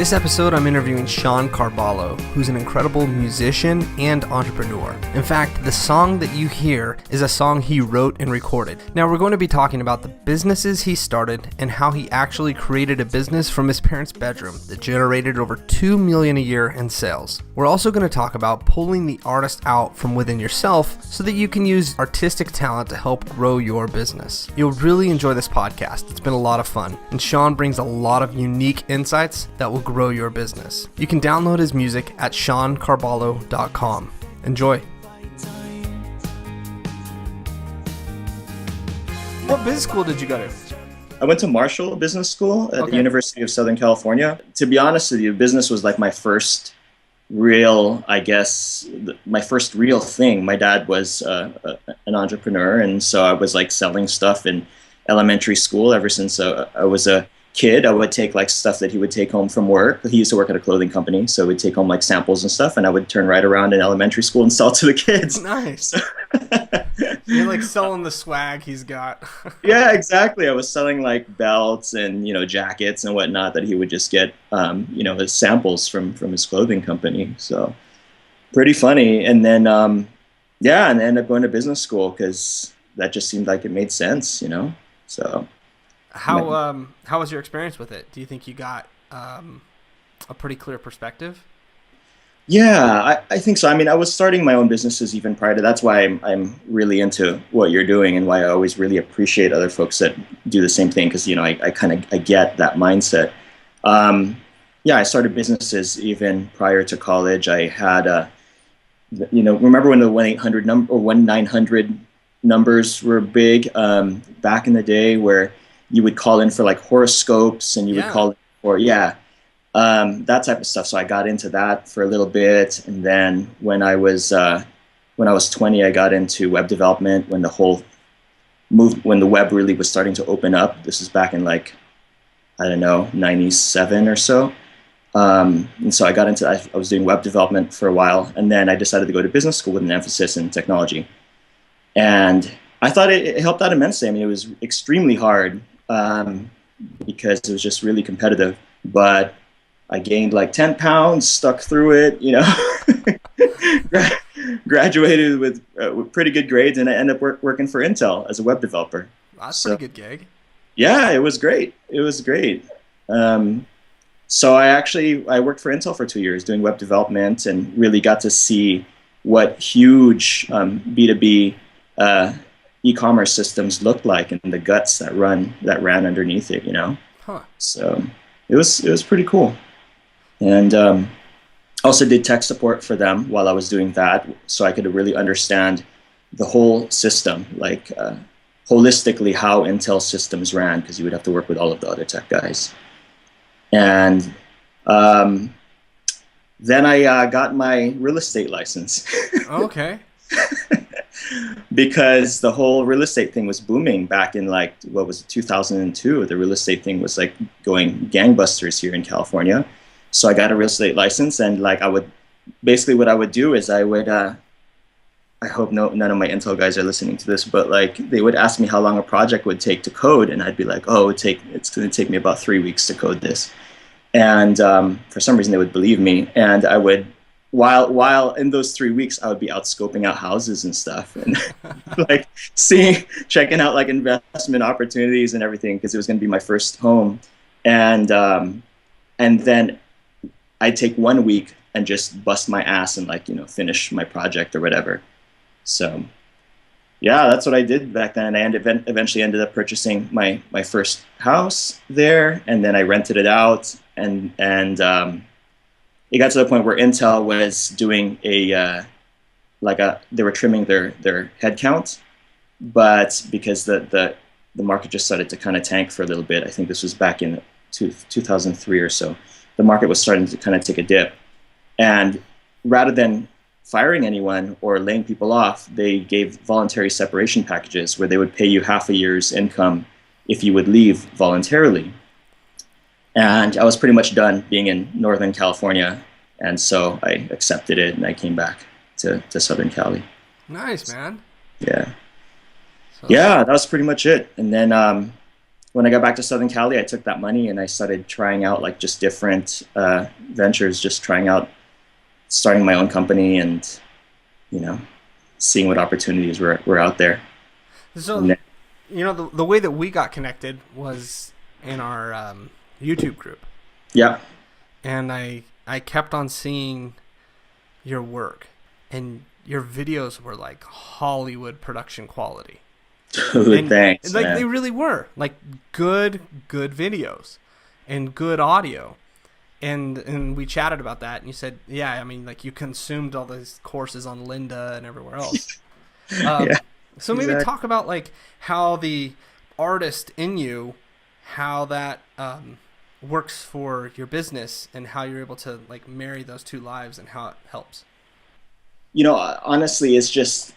this episode, I'm interviewing Shan Carballo, who's an incredible musician and entrepreneur. In fact, the song that you hear is a song he wrote and recorded. Now, we're going to be talking about the businesses he started and how he actually created a business from his parents' bedroom that generated over $2 million a year in sales. We're also going to talk about pulling the artist out from within yourself so that you can use artistic talent to help grow your business. You'll really enjoy this podcast. It's been a lot of fun, and Shan brings a lot of unique insights that will grow your business. You can download his music at shancarballo.com. Enjoy. What business school did you go to? I went to Marshall Business School at the University of Southern California. To be honest with you, business was like my first real, my first real thing. My dad was an entrepreneur, and so I was like selling stuff in elementary school ever since I was a kid. I would take like stuff that he would take home from work. He used to work at a clothing company, so we'd take home like samples and stuff, and I would turn right around in elementary school and sell to the kids. Nice. So you're like selling the swag he's got. Yeah, exactly. I was selling like belts and, jackets and whatnot that he would just get, as samples from his clothing company. So pretty funny. And then, and I ended up going to business school because that just seemed like it made sense, so. How was your experience with it? Do you think you got a pretty clear perspective? Yeah, I think so. I mean, I was starting my own businesses even prior to that's why I'm really into what you're doing and why I always really appreciate other folks that do the same thing because, I get that mindset. I started businesses even prior to college. I had, remember when the 1-800 number or 1-900 numbers were big back in the day where you would call in for like horoscopes and you would call in for, that type of stuff. So I got into that for a little bit. And then when I was 20, I got into web development when when the web really was starting to open up. This is back in 97 or so. And so I got into, I was doing web development for a while. And then I decided to go to business school with an emphasis in technology. And I thought it helped out immensely. I mean, it was extremely hard because it was just really competitive, but I gained like 10 pounds, stuck through it, graduated with pretty good grades, and I ended up working for Intel as a web developer. That's a pretty good gig. Yeah, it was great. So I worked for Intel for 2 years doing web development and really got to see what huge B2B e-commerce systems looked like and the guts that ran underneath it, Huh. So it was pretty cool. And also did tech support for them while I was doing that, so I could really understand the whole system, like holistically how Intel systems ran, because you would have to work with all of the other tech guys. And then I got my real estate license. Okay. Because the whole real estate thing was booming back in 2002. The real estate thing was like going gangbusters here in California. So I got a real estate license, and what I would do is I hope none of my Intel guys are listening to this, but they would ask me how long a project would take to code, and I'd be like, it's going to take me about 3 weeks to code this. And for some reason they would believe me, and I would, while in those 3 weeks, I would be out scoping out houses and stuff, and checking out investment opportunities and everything, because it was going to be my first home, and then I'd take 1 week and just bust my ass and finish my project or whatever. So yeah, that's what I did back then. And I eventually ended up purchasing my first house there, and then I rented it out, and it got to the point where Intel was doing they were trimming their head count, but because the market just started to kind of tank for a little bit. I think this was back in 2003 or so. The market was starting to kind of take a dip, and rather than firing anyone or laying people off, they gave voluntary separation packages where they would pay you half a year's income if you would leave voluntarily. And I was pretty much done being in Northern California, and so I accepted it and I came back to Southern Cali. Nice, man. Yeah. So, yeah, that was pretty much it. And then when I got back to Southern Cali, I took that money and I started trying out like just different ventures, just trying out starting my own company and, you know, seeing what opportunities were out there. So, the way that we got connected was in our YouTube group. Yeah. And I kept on seeing your work, and your videos were like Hollywood production quality. Dude, thanks, like man. they really were like good videos and good audio. And we chatted about that, and you said, yeah, I mean, like you consumed all these courses on Lynda and everywhere else. Yeah, So maybe exactly. talk about like how the artist in you, how that works for your business, and how you're able to like marry those two lives, and how it helps. Honestly, it's just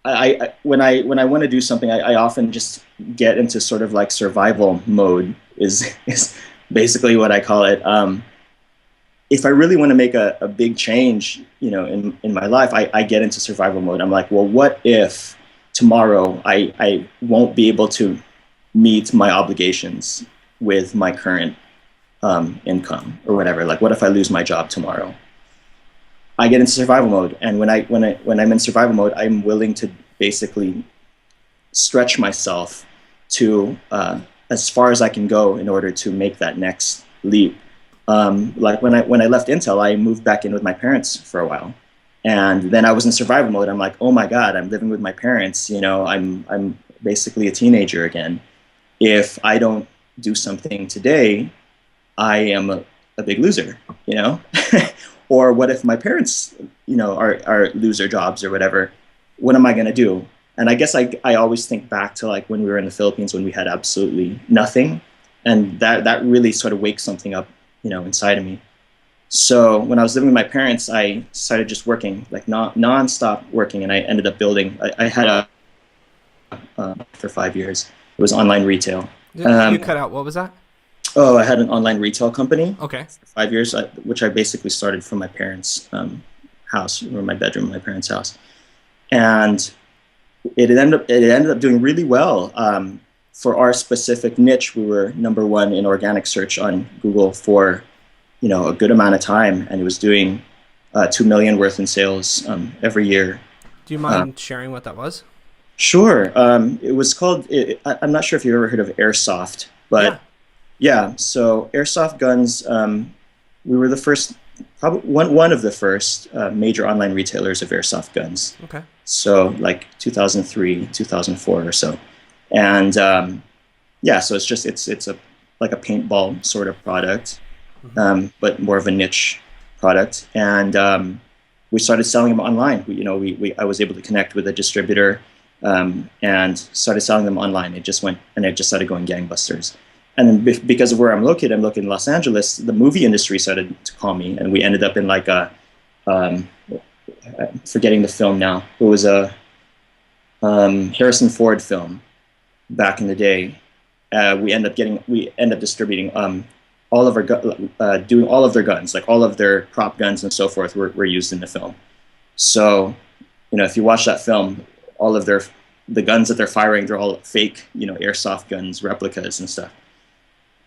when I want to do something, I often just get into sort of like survival mode is basically what I call it. If I really want to make a big change, in my life, I get into survival mode. I'm like, well, what if tomorrow I won't be able to meet my obligations with my current income or whatever? Like, what if I lose my job tomorrow? I get into survival mode, and when I'm in survival mode, I'm willing to basically stretch myself to as far as I can go in order to make that next leap. Like when I left Intel, I moved back in with my parents for a while, and then I was in survival mode. I'm like, oh my god, I'm living with my parents. I'm basically a teenager again. If I don't do something today, I am a big loser. Or what if my parents, are lose their jobs or whatever? What am I going to do? And I guess I always think back to like when we were in the Philippines when we had absolutely nothing, and that really sort of wakes something up, inside of me. So when I was living with my parents, I started just working, like non-stop working, and I ended up building. I had for 5 years. It was online retail. You cut out. What was that? Oh, I had an online retail company Okay. for 5 years, which I basically started from my parents' house, or my bedroom in my parents' house, and it ended up doing really well. For our specific niche, we were number one in organic search on Google for a good amount of time, and it was doing 2 million worth in sales every year. Do you mind sharing what that was? Sure. It was called. I'm not sure if you've ever heard of Airsoft, Yeah. but yeah, so airsoft guns, we were the first, probably one of the first major online retailers of airsoft guns. Okay. So like 2003, 2004 or so. And yeah, so it's a like a paintball sort of product, but more of a niche product. And we started selling them online. I was able to connect with a distributor and started selling them online. It just started going gangbusters. And then because of where I'm located in Los Angeles, the movie industry started to call me, and we ended up in like forgetting the film now. It was a Harrison Ford film back in the day. We end up distributing all of our doing all of their guns, like all of their prop guns and so forth, were used in the film. So, if you watch that film, all of the guns that they're firing, they're all fake, airsoft guns, replicas and stuff.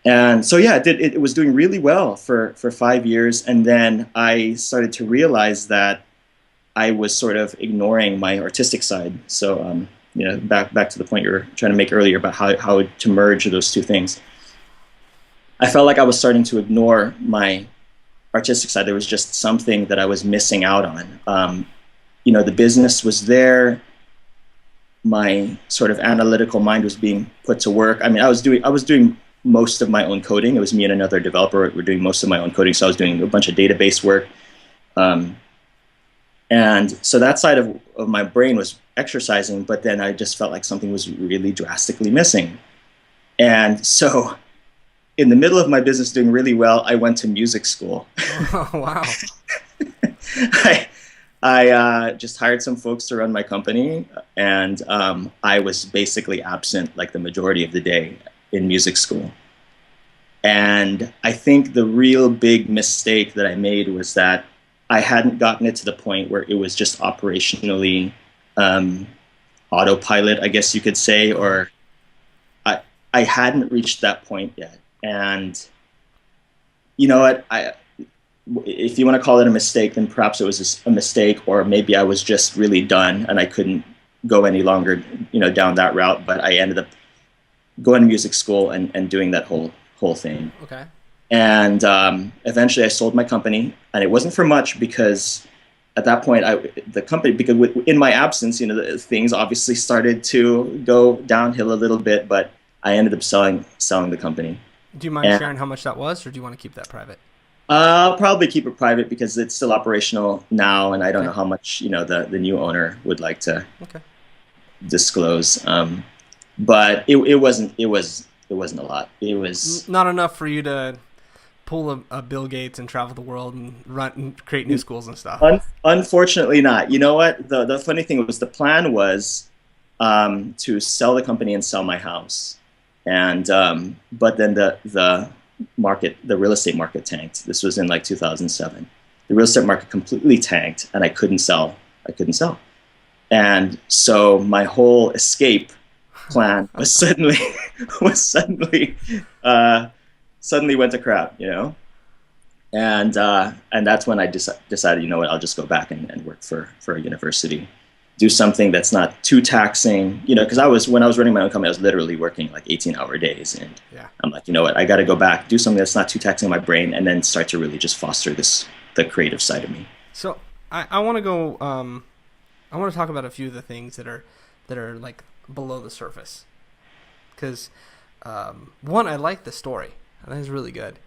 And so, yeah, it was doing really well for 5 years. And then I started to realize that I was sort of ignoring my artistic side. So, back to the point you were trying to make earlier about how to merge those two things. I felt like I was starting to ignore my artistic side. There was just something that I was missing out on. The business was there. My sort of analytical mind was being put to work. I mean, I was doing most of my own coding. It was me and another developer were doing most of my own coding. So I was doing a bunch of database work. And so that side of my brain was exercising, but then I just felt like something was really drastically missing. And so in the middle of my business doing really well, I went to music school. Oh, wow. I just hired some folks to run my company, and I was basically absent like the majority of the day in music school. And I think the real big mistake that I made was that I hadn't gotten it to the point where it was just operationally autopilot, I guess you could say, or I hadn't reached that point yet. And you know what? If you want to call it a mistake, then perhaps it was just a mistake, or maybe I was just really done and I couldn't go any longer, down that route. But I ended up going to music school and doing that whole thing. Okay. And eventually I sold my company, and it wasn't for much because at that point, the company, because in my absence, things obviously started to go downhill a little bit, but I ended up selling the company. Do you mind sharing how much that was, or do you want to keep that private? I'll probably keep it private because it's still operational now, and I don't Okay. know how much the new owner would like to Okay. disclose. But it wasn't a lot. It was Not enough for you to pull a Bill Gates and travel the world and run and create new schools and stuff. unfortunately not. You know what? The funny thing was the plan was to sell the company and sell my house, and but then the real estate market tanked. This was in like 2007. The real estate market completely tanked, and I couldn't sell. And so my whole escape plan was suddenly went to crap. And that's when I decided, you know what, I'll just go back and work for a university, do something that's not too taxing, because when I was running my own company, I was literally working like 18-hour days, and Yeah. I'm like, you know what, I got to go back, do something that's not too taxing my brain, and then start to really just foster the creative side of me. So I want to go. I want to talk about a few of the things that are like below the surface, because one, I like the story. I think it's really good.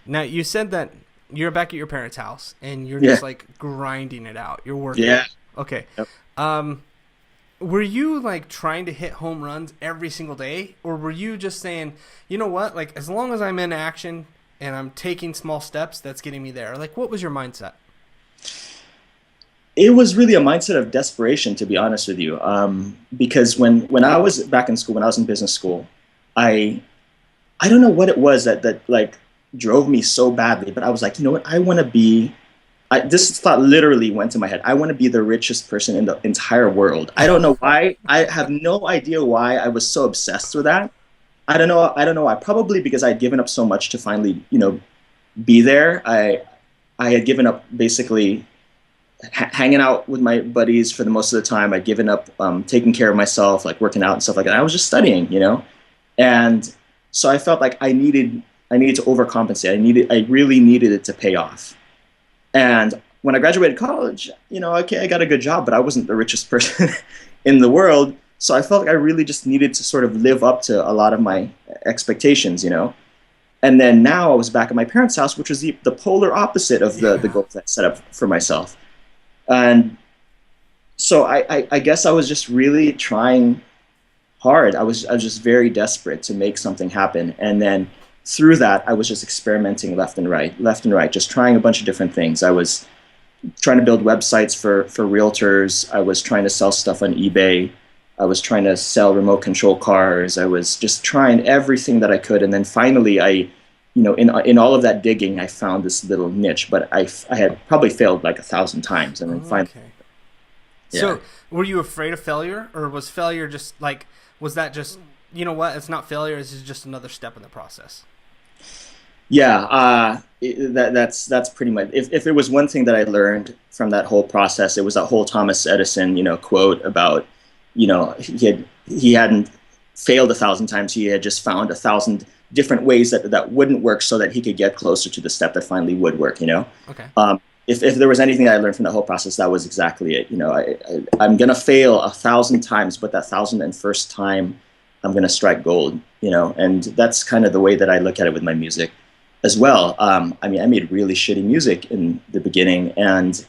Now, you said that you're back at your parents' house and you're just like grinding it out. You're working. Yeah. Okay. Yep. Were you like trying to hit home runs every single day, or were you just saying, you know what, like as long as I'm in action and I'm taking small steps, that's getting me there? Like, what was your mindset? It was really a mindset of desperation, to be honest with you. Because when I was back in school, when I was in business school, I don't know what it was that like drove me so badly, but I was like, you know what, I want to be. This thought literally went to my head. I want to be the richest person in the entire world. I don't know why. I have no idea why I was so obsessed with that. I don't know. I don't know why. Probably because I had given up so much to finally, be there. I had given up basically hanging out with my buddies for the most of the time. I'd given up taking care of myself, like working out and stuff like that. I was just studying, and so I felt like I needed to overcompensate. I really needed it to pay off. And when I graduated college, okay, I got a good job, but I wasn't the richest person in the world. So I felt like I really just needed to sort of live up to a lot of my expectations. And then now I was back at my parents' house, which was the polar opposite of the goals I set up for myself. And so I guess I was just really trying hard. I was just very desperate to make something happen. And then through that, I was just experimenting left and right, just trying a bunch of different things. I was trying to build websites for realtors. I was trying to sell stuff on eBay. I was trying to sell remote control cars. I was just trying everything that I could. And then finally, in all of that digging, I found this little niche, but I had probably failed like 1,000 times. And then finally. Okay. Yeah. So were you afraid of failure, or was failure just like, was that just, you know what, it's not failure, this is just another step in the process? Yeah, that's pretty much. If it was one thing that I learned from that whole process, it was that whole Thomas Edison, quote about, he hadn't failed 1,000 times. He had just found 1,000 different ways that wouldn't work, so that he could get closer to the step that finally would work. Okay. If there was anything that I learned from that whole process, that was exactly it. I'm gonna fail 1,000 times, but that 1,001st time, I'm gonna strike gold. And that's kind of the way that I look at it with my music as well. I made really shitty music in the beginning, and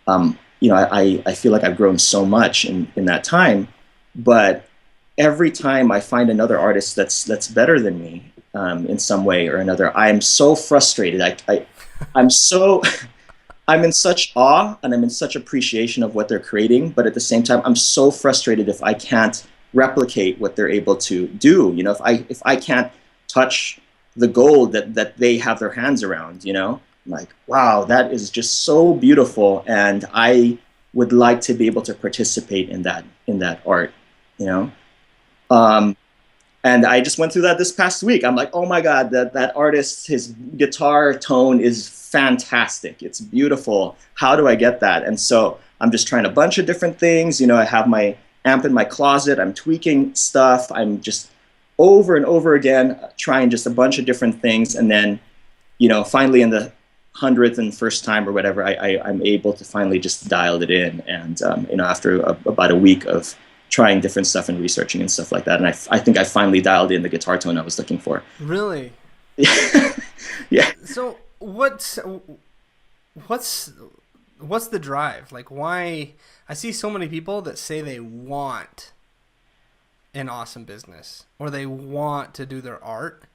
I feel like I've grown so much in that time. But every time I find another artist that's better than me in some way or another, I am so frustrated. I'm in such awe and I'm in such appreciation of what they're creating, but at the same time, I'm so frustrated if I can't replicate what they're able to do. If I can't touch the gold that they have their hands around, I'm like, wow, that is just so beautiful, and I would like to be able to participate in that art. And I just went through that this past week. I'm like, oh my God, that artist, his guitar tone is fantastic. It's beautiful. How do I get that? And so I'm just trying a bunch of different things. You know, I have my amp in my closet. I'm tweaking stuff. I'm just over and over again trying just a bunch of different things. And then, you know, finally in the 100th and first time or whatever, I'm able to finally just dial it in. And, you know, after about a week of trying different stuff and researching and stuff like that. And I think I finally dialed in the guitar tone I was looking for. Really? Yeah. So what's the drive? Like, why? I see so many people that say they want an awesome business or they want to do their art,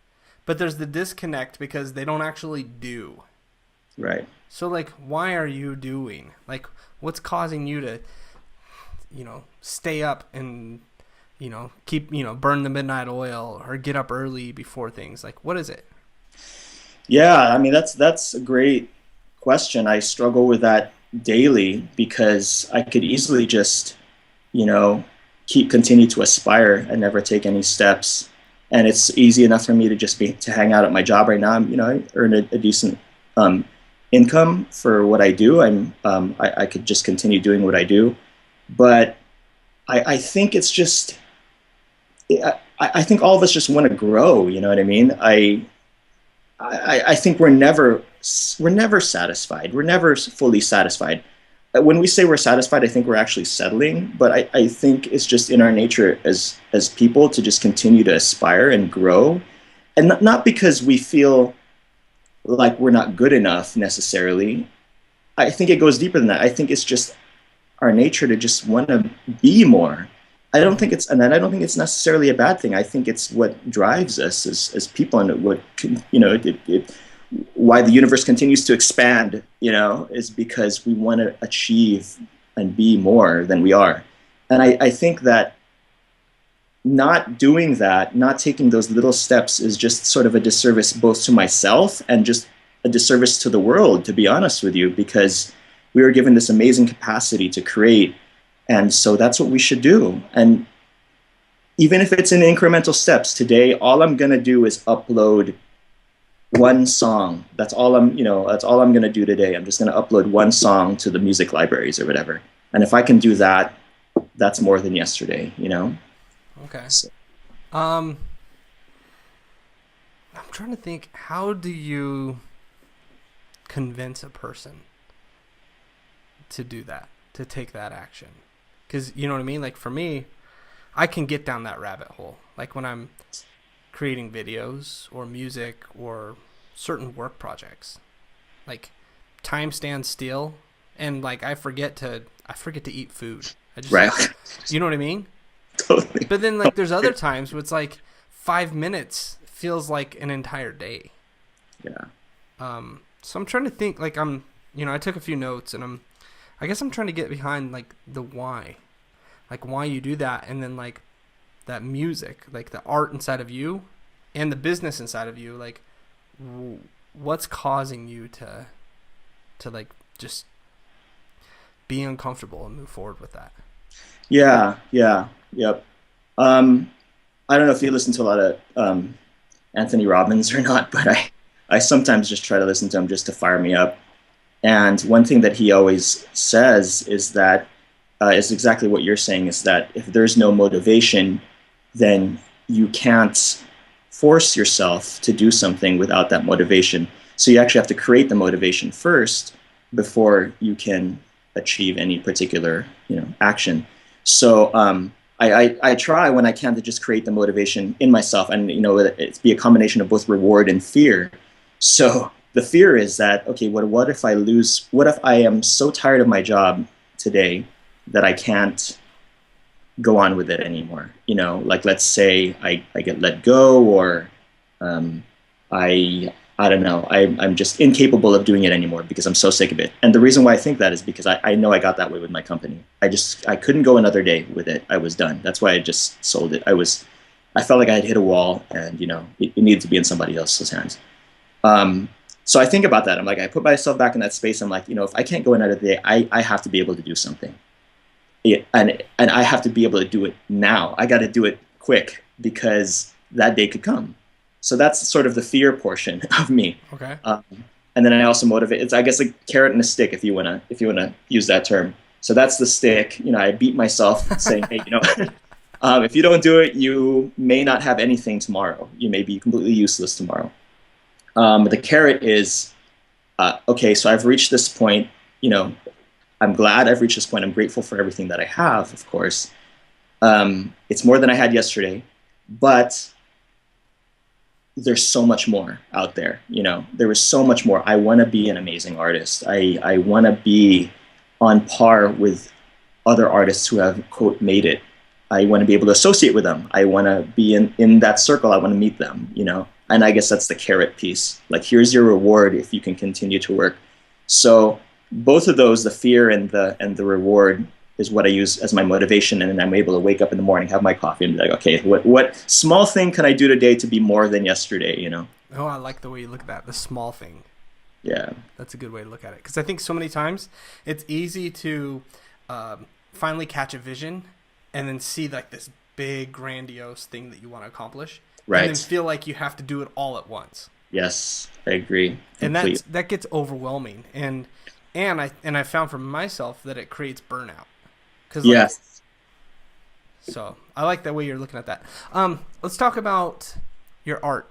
but there's the disconnect because they don't actually do. Right. So, like, why are you doing? Like, what's causing you to, you know, stay up and, you know, keep, you know, burn the midnight oil or get up early before things? Like, what is it? Yeah, I mean, that's a great question. I struggle with that daily because I could easily just, you know, continue to aspire and never take any steps. And it's easy enough for me to just to hang out at my job right now. You know, I earn a decent income for what I do. I could just continue doing what I do. But I think it's just, I think all of us just want to grow. You know what I mean? I think we're never satisfied. We're never fully satisfied. When we say we're satisfied, I think we're actually settling. But I think it's just in our nature as people to just continue to aspire and grow, and not because we feel like we're not good enough necessarily. I think it goes deeper than that. I think it's just our nature to just want to be more. I don't think it's necessarily a bad thing. I think it's what drives us as people, and what, you know, why the universe continues to expand, you know, is because we want to achieve and be more than we are. And I think that not doing that, not taking those little steps, is just sort of a disservice both to myself and just a disservice to the world, to be honest with you, because we were given this amazing capacity to create. And so that's what we should do. And even if it's in incremental steps, today, all I'm going to do is upload one song. That's all I'm going to do today. I'm just going to upload one song to the music libraries or whatever. And if I can do that, that's more than yesterday, you know? Okay. So. I'm trying to think, how do you convince a person to do that, to take that action? Because, you know what I mean? Like, for me, I can get down that rabbit hole. Like, when I'm creating videos or music or certain work projects, like, time stands still, and, like, I forget to eat food. I just, right. You know what I mean? Totally. But then, like, there's other times where it's like 5 minutes feels like an entire day. Yeah. So I'm trying to think, like, I took a few notes, and I guess I'm trying to get behind, like, the why. Like, why you do that, and then, like, that music, like, the art inside of you and the business inside of you, like, what's causing you to like, just be uncomfortable and move forward with that? Yeah. Yep. I don't know if you listen to a lot of Anthony Robbins or not, but I sometimes just try to listen to him just to fire me up. And one thing that he always says is that is exactly what you're saying, is that if there's no motivation, then you can't force yourself to do something without that motivation. So you actually have to create the motivation first before you can achieve any particular, you know, action. So I try when I can to just create the motivation in myself, and, you know, it's be a combination of both reward and fear. So the fear is that, okay, what if I am so tired of my job today that I can't go on with it anymore? You know, like, let's say I get let go, or I don't know, I'm just incapable of doing it anymore because I'm so sick of it. And the reason why I think that is because I know I got that way with my company. I couldn't go another day with it. I was done. That's why I just sold it. I felt like I had hit a wall, and, you know, it needed to be in somebody else's hands. So I think about that. I'm like, I put myself back in that space. I'm like, you know, if I can't go another day, I have to be able to do something. Yeah, and I have to be able to do it now. I got to do it quick, because that day could come. So that's sort of the fear portion of me. Okay. And then I also motivate. It's, I guess, a carrot and a stick, if you wanna use that term. So that's the stick. I beat myself saying, hey, if you don't do it, you may not have anything tomorrow. You may be completely useless tomorrow. The carrot is, okay, so I've reached this point. I'm glad I've reached this point. I'm grateful for everything that I have, of course. It's more than I had yesterday, but there's so much more out there. There is so much more. I want to be an amazing artist. I want to be on par with other artists who have, quote, made it. I want to be able to associate with them. I want to be in that circle. I want to meet them, and I guess that's the carrot piece. Like, here's your reward if you can continue to work. So both of those, the fear and the reward, is what I use as my motivation. And then I'm able to wake up in the morning, have my coffee, and be like, okay, what small thing can I do today to be more than yesterday, Oh, I like the way you look at that, the small thing. Yeah. That's a good way to look at it. Because I think so many times it's easy to finally catch a vision and then see like this big, grandiose thing that you want to accomplish. Right. And then feel like you have to do it all at once. Yes, I agree. And that gets overwhelming. And I found for myself that it creates burnout. Yes. So I like the way you're looking at that. Let's talk about your art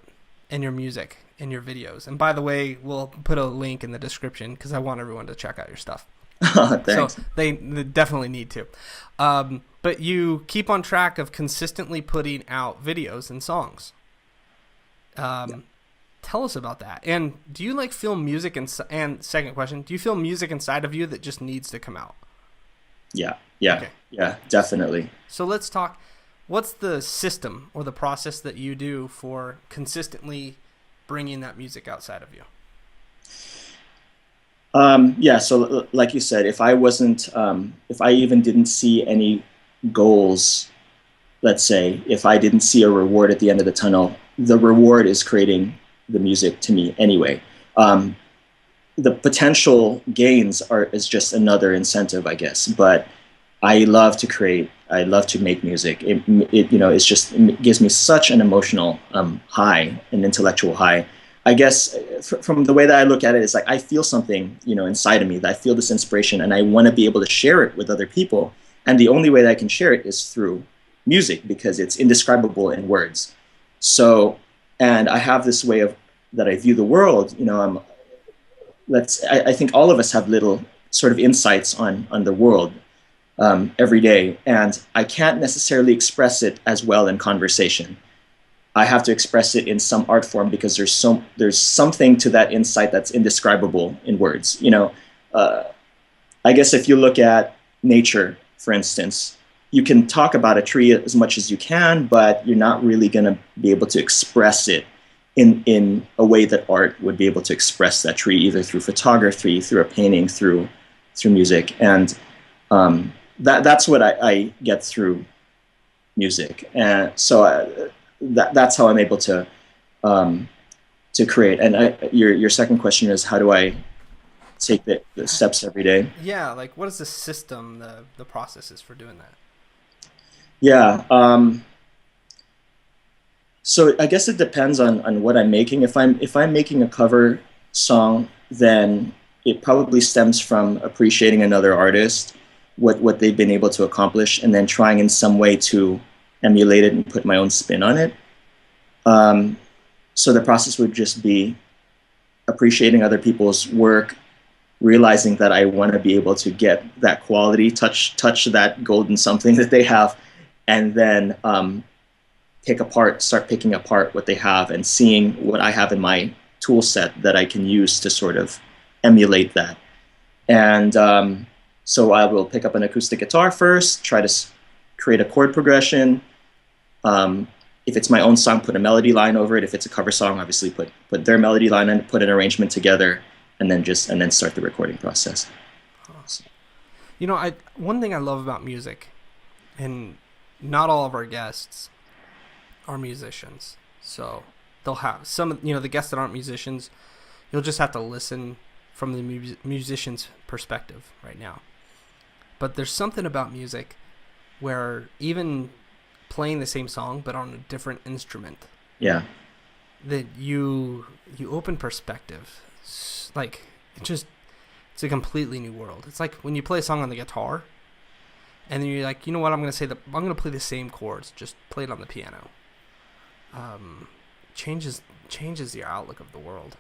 and your music and your videos. And by the way, we'll put a link in the description because I want everyone to check out your stuff. Thanks. So they definitely need to. But you keep on track of consistently putting out videos and songs. Tell us about that. And do you feel music and second question, do you feel music inside of you that just needs to come out? Yeah, Okay. Yeah, definitely. So let's talk. What's the system or the process that you do for consistently bringing that music outside of you? Yeah. So like you said, if I even didn't see any goals, let's say, if I didn't see a reward at the end of the tunnel, the reward is creating the music to me anyway. The potential gains is just another incentive, I guess. But I love to create. I love to make music. It gives me such an emotional high, an intellectual high. I guess from the way that I look at it, it's like I feel something, inside of me, that I feel this inspiration, and I want to be able to share it with other people. And the only way that I can share it is through music, because it's indescribable in words. So, and I have this way that I view the world. I think all of us have little sort of insights on the world every day, and I can't necessarily express it as well in conversation. I have to express it in some art form because there's something to that insight that's indescribable in words. I guess if you look at nature, for instance, you can talk about a tree as much as you can, but you're not really going to be able to express it in a way that art would be able to express that tree, either through photography, through a painting, through music. And that's what I get through music. And so that's how I'm able to create. And your second question is, how do I take the steps every day? Yeah, what is the system, the process is for doing that? Yeah. So I guess it depends on what I'm making. If I'm making a cover song, then it probably stems from appreciating another artist, what they've been able to accomplish, and then trying in some way to emulate it and put my own spin on it. So the process would just be appreciating other people's work, realizing that I want to be able to get that quality, touch that golden something that they have, and then start picking apart what they have and seeing what I have in my tool set that I can use to sort of emulate that. And so I will pick up an acoustic guitar first, try to create a chord progression. If it's my own song, put a melody line over it. If it's a cover song, obviously put their melody line and put an arrangement together, and then start the recording process. One thing I love about music, and not all of our guests are musicians, so they'll have some, the guests that aren't musicians, you'll just have to listen from the musician's perspective right now. But there's something about music where even playing the same song but on a different instrument. Yeah. That you open perspective. Like it's a completely new world. It's like when you play a song on the guitar, and then you're like, you know what? I'm gonna play the same chords, just play it on the piano. Changes your outlook of the world.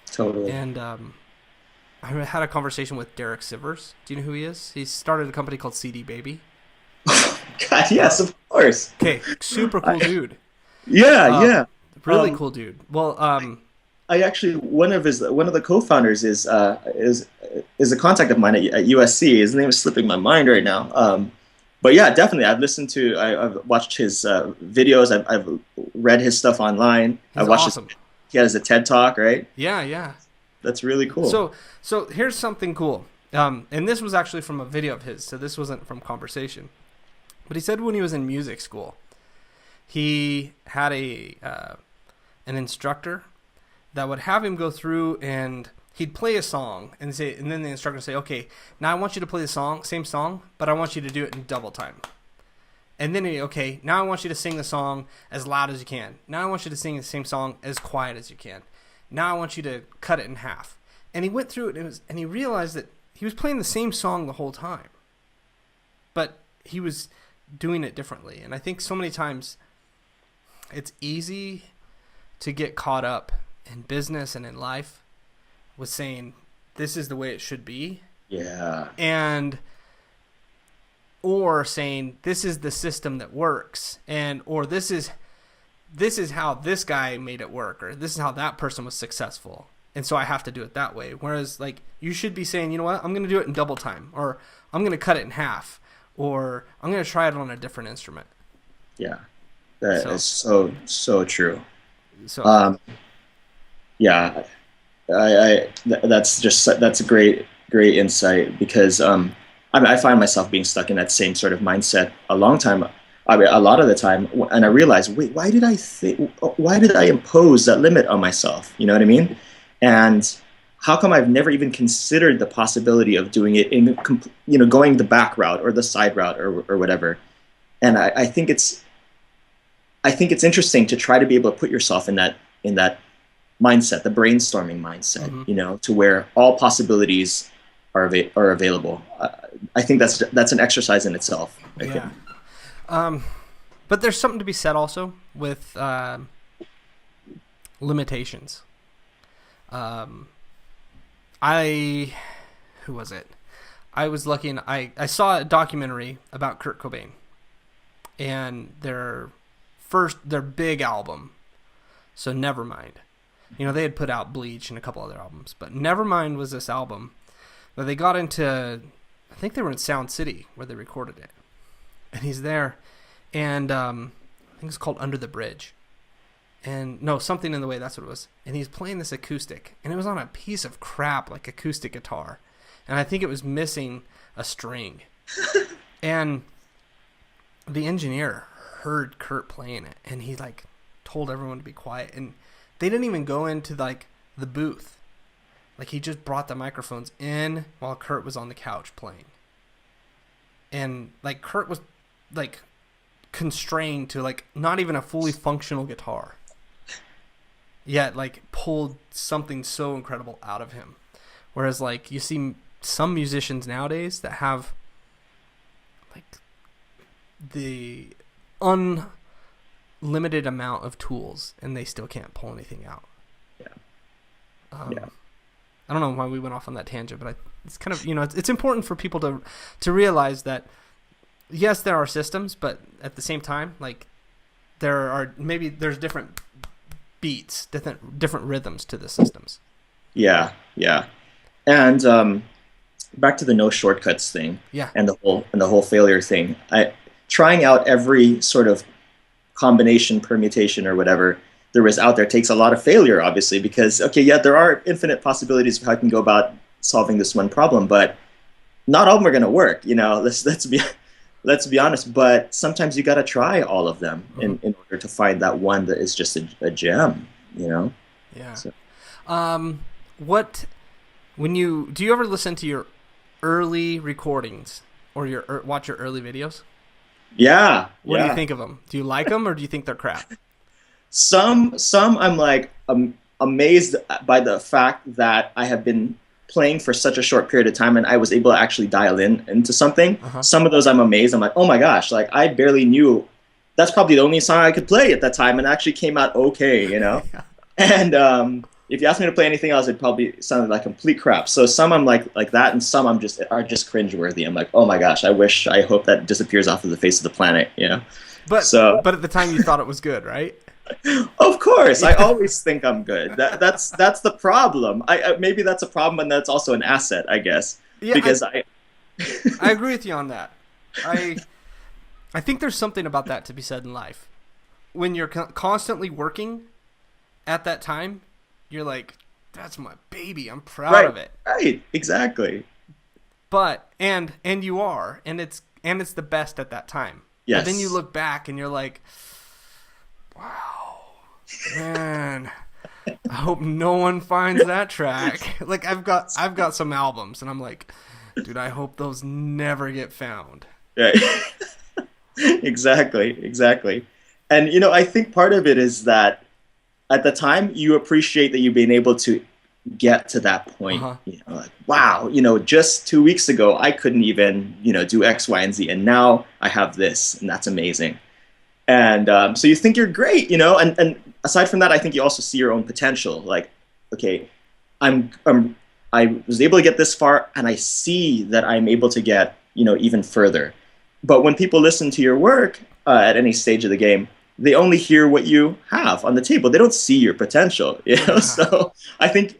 Totally. And I had a conversation with Derek Sivers. Do you know who he is? He started a company called CD Baby. God, yes, of course. Okay, super cool dude. Yeah. Really cool dude. Well, I actually one of the co-founders is a contact of mine at USC. His name is slipping my mind right now. But yeah, definitely. I've watched his videos. I've read his stuff online. He's awesome. He has a TED Talk, right? Yeah. That's really cool. So here's something cool. And this was actually from a video of his, so this wasn't from conversation. But he said when he was in music school, he had an instructor that would have him go through and he'd play a song and then the instructor would say, okay, now I want you to play the same song, but I want you to do it in double time. And then, okay, now I want you to sing the song as loud as you can. Now I want you to sing the same song as quiet as you can. Now I want you to cut it in half. And he went through it and he realized that he was playing the same song the whole time, but he was doing it differently. And I think so many times it's easy to get caught up in business and in life with saying this is the way it should be. Yeah. Or saying this is the system that works, or this is how this guy made it work, or this is how that person was successful, and so I have to do it that way. Whereas like you should be saying, you know what, I'm going to do it in double time, or I'm going to cut it in half, or I'm going to try it on a different instrument. Yeah, that is so true. So yeah, that's a great insight, because I find myself being stuck in that same sort of mindset a lot of the time, and I realize, wait, why did I impose that limit on myself? You know what I mean? And how come I've never even considered the possibility of doing it in, going the back route or the side route or whatever? And I think it's interesting to try to be able to put yourself in that mindset, the brainstorming mindset, to where all possibilities are available. I think that's an exercise in itself. I think. But there's something to be said also with limitations. Who was it? I was lucky and I saw a documentary about Kurt Cobain and their big album. So Nevermind. They had put out Bleach and a couple other albums, but Nevermind was this album that they got into. I think they were in Sound City where they recorded it, and he's there, and I think it's called Under the Bridge, and no, Something in the Way, that's what it was, and he's playing this acoustic, and it was on a piece of crap like acoustic guitar, and I think it was missing a string, and the engineer heard Kurt playing it, and he like told everyone to be quiet, and they didn't even go into like the booth. Like he just brought the microphones in while Kurt was on the couch playing. And like Kurt was like constrained to like not even a fully functional guitar. Yet like pulled something so incredible out of him. Whereas like you see some musicians nowadays that have like the unlimited amount of tools and they still can't pull anything out. Yeah. I don't know why we went off on that tangent, but it's kind of, it's important for people to realize that, yes, there are systems, but at the same time, like there's different beats, different rhythms to the systems. Yeah. And back to the no shortcuts thing. Yeah. And the whole failure thing. Trying out every sort of combination, permutation, or whatever there is out there takes a lot of failure, obviously, because there are infinite possibilities of how I can go about solving this one problem, but not all of them are going to work. Let's be honest. But sometimes you got to try all of them in order to find that one that is just a gem. Yeah. So. Do you ever listen to your early recordings or watch your early videos? Yeah, What do you yeah. think of them? Do you like them or do you think they're crap? Some I'm like amazed by the fact that I have been playing for such a short period of time and I was able to actually dial in into something. Uh-huh. Some of those I'm amazed. I'm like, oh my gosh, like I barely knew. That's probably the only song I could play at that time, and it actually came out okay, you know. Yeah. And if you asked me to play anything else, it probably sounded like complete crap. So some I'm like that, and some are just cringeworthy. I'm like, oh my gosh, I hope that disappears off of the face of the planet, you know. But So but at the time you thought it was good, right? of course, I always think I'm good. That's the problem. Maybe that's a problem, and that's also an asset, I guess, Yeah, because I I agree with you on that. I I think there's something about that to be said in life. When you're constantly working at that time, you're like, that's my baby. I'm proud of it. right, exactly. But and you are, and it's the best at that time. But then you Yes. look back and you're like, wow, man, I hope no one finds that track. Like I've got some albums and I'm like, dude, I hope those never get found. Right. Exactly, exactly. And I think part of it is that at the time you appreciate that you've been able to get to that point. Uh-huh. Like, wow, just 2 weeks ago I couldn't even, do X, Y, and Z, and now I have this, and that's amazing. And so you think you're great, and aside from that, I think you also see your own potential. Like, okay, I was able to get this far, and I see that I'm able to get, even further. But when people listen to your work at any stage of the game, they only hear what you have on the table. They don't see your potential, Yeah. So I think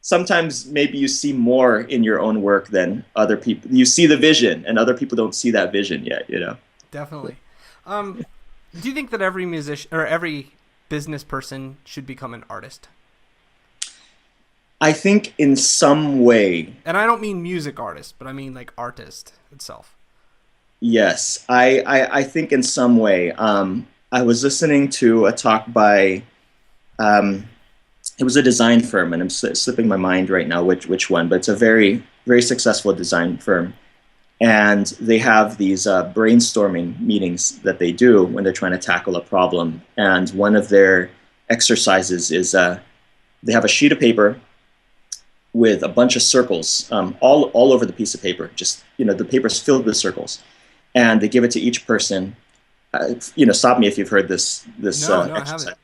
sometimes maybe you see more in your own work than other people. You see the vision, and other people don't see that vision yet. Definitely. Do you think that every musician or every business person should become an artist? I think in some way, And I don't mean music artist, but I mean like artist itself. yes. I think in some way. I was listening to a talk by, um, it was a design firm, and I'm slipping my mind right now which one, but it's a very, very successful design firm. And they have these brainstorming meetings that they do when they're trying to tackle a problem. And one of their exercises is they have a sheet of paper with a bunch of circles all over the piece of paper. Just, the paper's filled with circles. And they give it to each person. Stop me if you've heard this No, I exercise. haven't.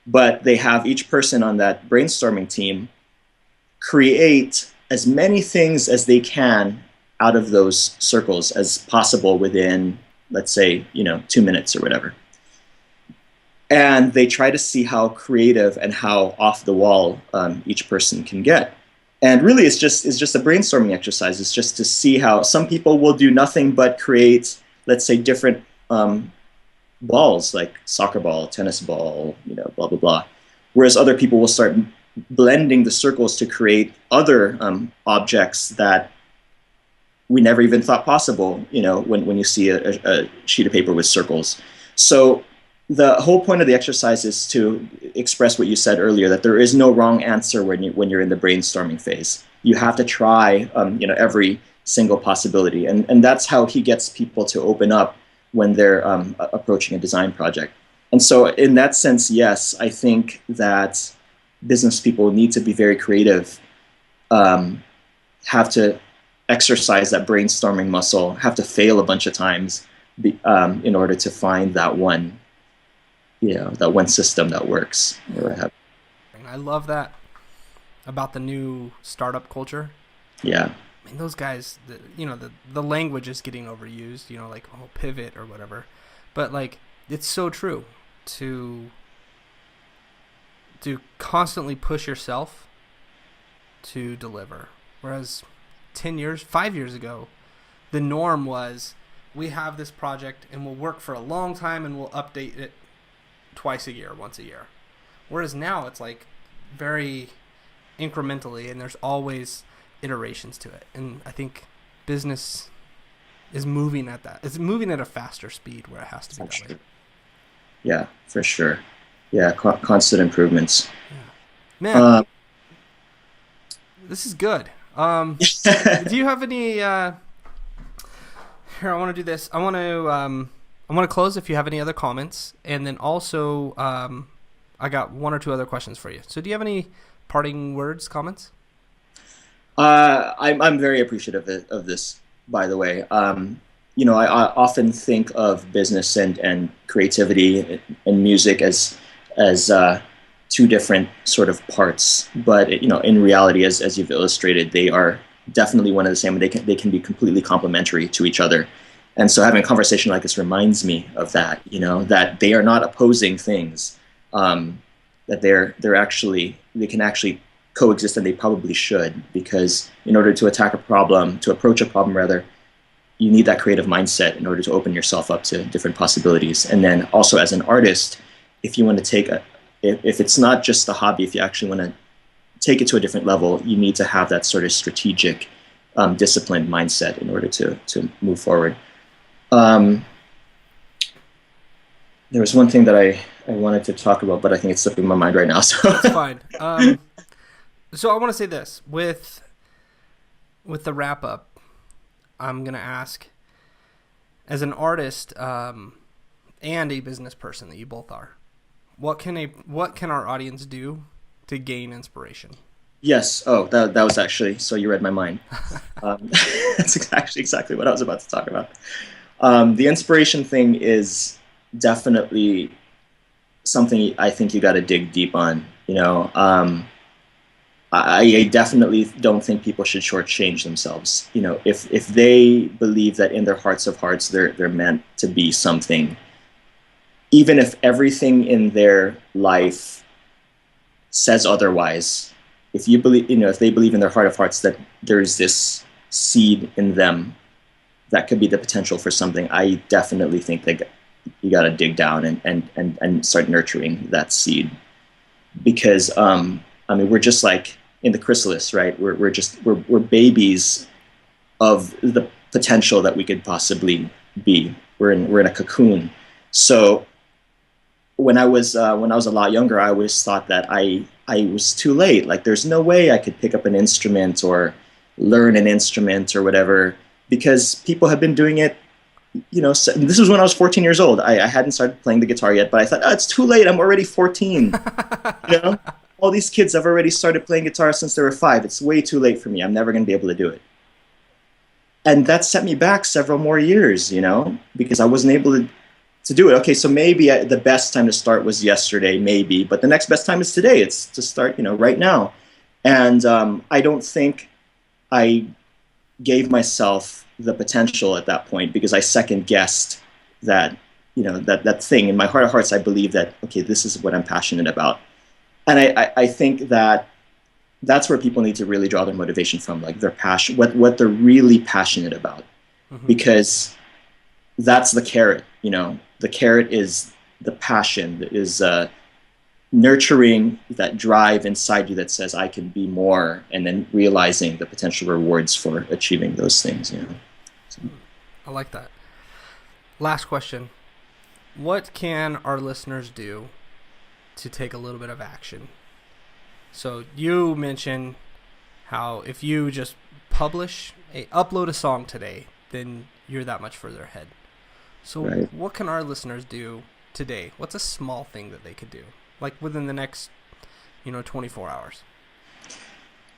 But they have each person on that brainstorming team create as many things as they can out of those circles as possible within, let's say, 2 minutes or whatever. And they try to see how creative and how off the wall each person can get. And really, it's just a brainstorming exercise. It's just to see how some people will do nothing but create, let's say, different balls, like soccer ball, tennis ball, blah, blah, blah. Whereas other people will start blending the circles to create other objects that we never even thought possible, when you see a sheet of paper with circles. So the whole point of the exercise is to express what you said earlier, that there is no wrong answer when you're in the brainstorming phase. You have to try, every single possibility. And that's how he gets people to open up when they're approaching a design project. And so in that sense, yes, I think that business people need to be very creative, have to exercise that brainstorming muscle, have to fail a bunch of times in order to find that one, that one system that works. I love that about the new startup culture. Yeah. I mean, those guys, the language is getting overused, like, pivot or whatever. But, like, it's so true to constantly push yourself to deliver. Whereas 5 years ago, the norm was we have this project and we'll work for a long time and we'll update it twice a year, once a year. Whereas now it's like very incrementally and there's always iterations to it. And I think business is moving at that. It's moving at a faster speed where it has to be that way. Yeah, for sure. Yeah, constant improvements. Yeah. Man, this is good. Do you have any Here, I want to do this. I want to close if you have any other comments, and then also I got one or two other questions for you. So, do you have any parting words, comments? I'm very appreciative of this, by the way. I often think of business and creativity and music as two different sort of parts, but in reality, as you've illustrated, they are definitely one of the same. They can be completely complementary to each other. And so having a conversation like this reminds me of that, that they are not opposing things, that they can actually coexist, and they probably should, because in order to approach a problem rather, you need that creative mindset in order to open yourself up to different possibilities. And then also as an artist, if you want to if it's not just a hobby, if you actually want to take it to a different level, you need to have that sort of strategic, disciplined mindset in order to move forward. There was one thing that I wanted to talk about, but I think it's slipping my mind right now. So That's fine. So I want to say this with the wrap up. I'm gonna ask, as an artist and a business person that you both are, what can our audience do to gain inspiration? Yes. Oh, that was actually, so you read my mind. That's actually exactly what I was about to talk about. The inspiration thing is definitely something I think you got to dig deep on. I definitely don't think people should shortchange themselves. If they believe that in their hearts of hearts they're meant to be something, even if everything in their life says otherwise, if they believe in their heart of hearts that there's this seed in them that could be the potential for something, I definitely think that you got to dig down and start nurturing that seed, because we're just like in the chrysalis, right? We're babies of the potential that we could possibly be. We're in a cocoon. So when I was a lot younger, I always thought that I was too late. Like, there's no way I could pick up an instrument or learn an instrument or whatever, because people have been doing it. This was when I was 14 years old. I hadn't started playing the guitar yet, but I thought, oh, it's too late. I'm already 14. All these kids have already started playing guitar since they were 5. It's way too late for me. I'm never going to be able to do it. And that set me back several more years, because I wasn't able to do it. Okay, so maybe the best time to start was yesterday, maybe, but the next best time is today. It's to start, right now. And I don't think I gave myself the potential at that point, because I second guessed that, that thing in my heart of hearts. I believe that, okay, this is what I'm passionate about. And I think that that's where people need to really draw their motivation from, like their passion, what they're really passionate about, because that's the carrot. The carrot is the passion, that is nurturing that drive inside you that says, I can be more, and then realizing the potential rewards for achieving those things. So. I like that. Last question. What can our listeners do to take a little bit of action? So you mentioned how if you just upload a song today, then you're that much further ahead. So right. What can our listeners do today? What's a small thing that they could do, like within the next 24 hours?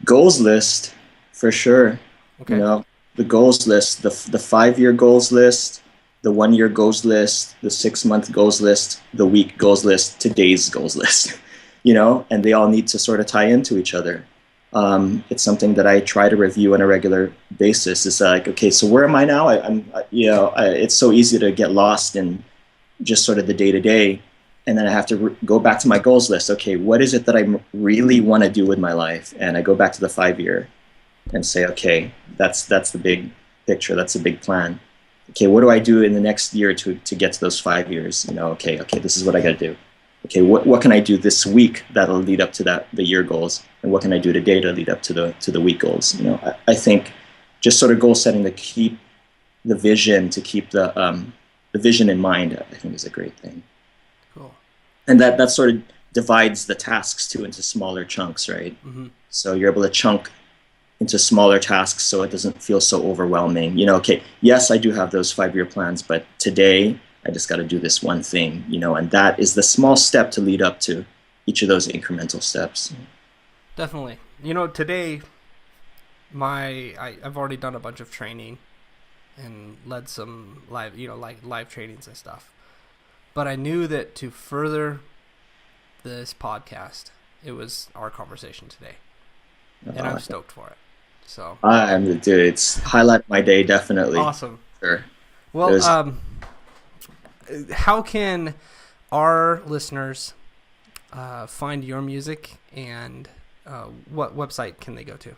Goals list, for sure. Okay. The goals list, the 5-year goals list, the 1-year goals list, the 6-month goals list, the week goals list, today's goals list, and they all need to sort of tie into each other. It's something that I try to review on a regular basis. It's like, okay, so where am I now? It's so easy to get lost in just sort of the day to day. And then I have to go back to my goals list. Okay, what is it that I really want to do with my life? And I go back to the 5-year and say, okay, that's the big picture. That's the big plan. Okay, what do I do in the next year to get to those 5 years? Okay, this is what I got to do. Okay, what can I do this week that'll lead up to the year goals? And what can I do today to lead up to the week goals? I think just sort of goal setting to keep the vision, to keep the vision in mind, I think is a great thing. Cool. And that sort of divides the tasks too into smaller chunks, right? Mm-hmm. So you're able to chunk into smaller tasks so it doesn't feel so overwhelming. Okay, yes, I do have those 5-year plans, but today I just got to do this one thing, and that is the small step to lead up to each of those incremental steps. Definitely. Today, I've already done a bunch of training and led some live, like live trainings and stuff. But I knew that to further this podcast, it was our conversation today. And I'm stoked for it. So dude, it's highlight my day, definitely. Awesome. Sure. Well, how can our listeners find your music, and what website can they go to?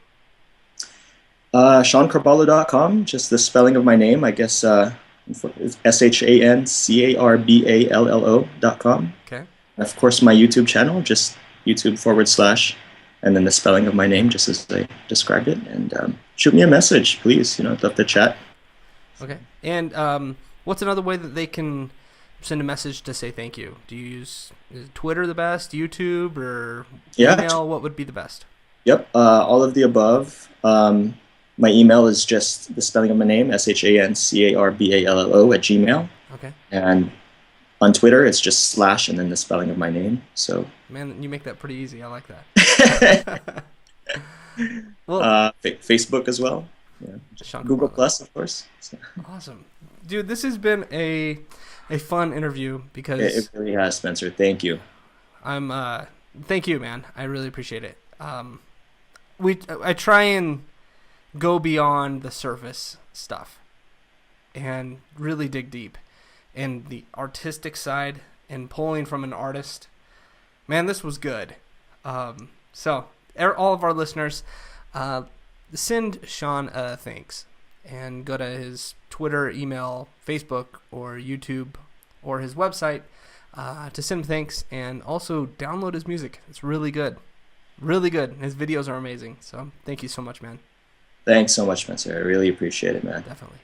ShanCarballo.com, just the spelling of my name, I guess. It's ShanCarballo.com. Okay. And of course, my YouTube channel, just YouTube/, and then the spelling of my name, just as I described it. And shoot me a message, please. I'd love to chat. Okay. And what's another way that they can send a message to say thank you? Do you use Twitter the best, YouTube, or email? What would be the best? Yep, all of the above. My email is just the spelling of my name, ShanCarballo @gmail. Okay. And on Twitter, it's just / and then the spelling of my name. So. Man, you make that pretty easy. I like that. Well, Facebook as well. Yeah. Google Plus, of course. So. Awesome, dude. This has been a fun interview because it really has, Spencer. Thank you. Thank you, man. I really appreciate it. I try and go beyond the surface stuff and really dig deep, and the artistic side and pulling from an artist. Man, this was good. So all of our listeners, send Shan thanks, and go to his Twitter, email, Facebook, or YouTube, or his website to send him thanks, and also download his music. It's really good. Really good. His videos are amazing. So thank you so much, man. Thanks so much, Spencer. I really appreciate it, man. Definitely.